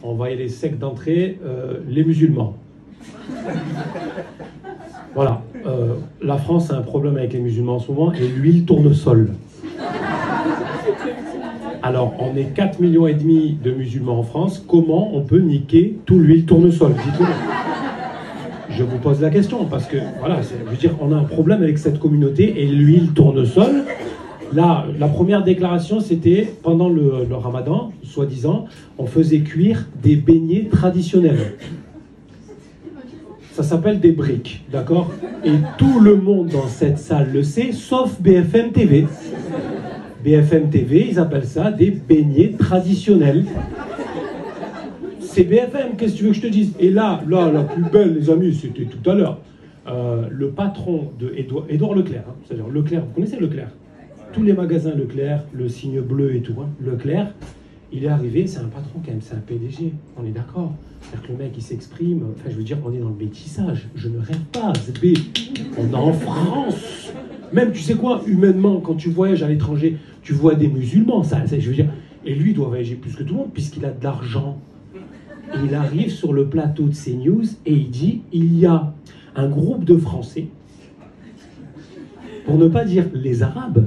On va y aller sec d'entrée, les musulmans. Voilà, la France a un problème avec les musulmans souvent, et l'huile tournesol. Alors, on est 4,5 millions de musulmans en France, comment on peut niquer tout l'huile tournesol? Dites-le. Je vous pose la question, parce que, voilà, je veux dire, on a un problème avec cette communauté, et l'huile tournesol, là, la première déclaration, c'était, pendant le ramadan, soi-disant, on faisait cuire des beignets traditionnels. Ça s'appelle des briques, d'accord? Et tout le monde dans cette salle le sait, sauf BFM TV. BFM TV, ils appellent ça des beignets traditionnels. C'est BFM, qu'est-ce que tu veux que je te dise? Et là, la plus belle, les amis, c'était tout à l'heure. Le patron de Édouard Leclerc, hein, c'est-à-dire Leclerc, vous connaissez Leclerc? Tous les magasins Leclerc, le signe bleu et tout, hein, Leclerc, il est arrivé, c'est un patron quand même, c'est un PDG, on est d'accord. C'est-à-dire que le mec, il s'exprime, enfin, je veux dire, on est dans le métissage, je ne rêve pas, ZB, on est en France. Même, tu sais quoi, humainement, quand tu voyages à l'étranger, tu vois des musulmans, ça, je veux dire, et lui, il doit voyager plus que tout le monde, puisqu'il a de l'argent. Et il arrive sur le plateau de CNews, et il dit, il y a un groupe de Français, pour ne pas dire les Arabes,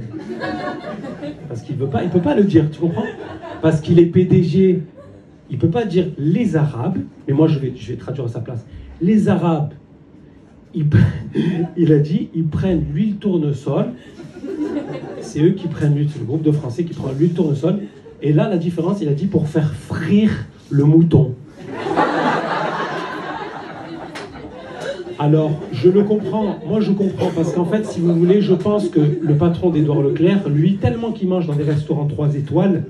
parce qu'il ne peut pas le dire, tu comprends? Parce qu'il est PDG, il ne peut pas dire les Arabes, mais moi je vais traduire à sa place. Les Arabes, il a dit, ils prennent l'huile tournesol, c'est eux qui prennent l'huile, c'est le groupe de Français qui prend l'huile tournesol, et là la différence, il a dit pour faire frire le mouton. Alors, je le comprends, moi je comprends, parce qu'en fait, si vous voulez, je pense que le patron d'Édouard Leclerc, lui, tellement qu'il mange dans des restaurants 3 étoiles,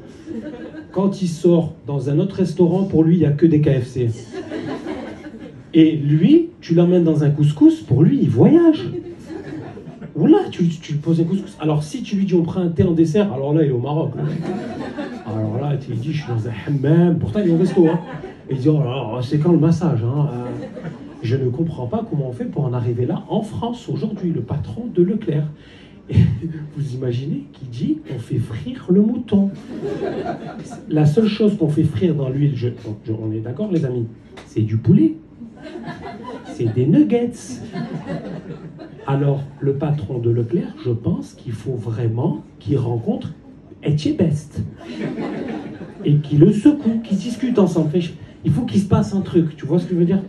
quand il sort dans un autre restaurant, pour lui, il n'y a que des KFC. Et lui, tu l'emmènes dans un couscous, pour lui, il voyage. Oula, tu lui poses un couscous. Alors, si tu lui dis, on prend un thé en dessert, alors là, il est au Maroc. Là. Alors là, il dit, je suis dans un hammam, pourtant il est au resto. Hein. Et il dit, oh là, c'est quand le massage hein Je ne comprends pas comment on fait pour en arriver là en France aujourd'hui, le patron de Leclerc. Et vous imaginez qu'il dit on fait frire le mouton. La seule chose qu'on fait frire dans l'huile, on est d'accord les amis, c'est du poulet. C'est des nuggets. Alors, le patron de Leclerc, je pense qu'il faut vraiment qu'il rencontre Etchebest. Et qu'il le secoue, qu'ils discutent ensemble. Il faut qu'il se passe un truc, tu vois ce que je veux dire?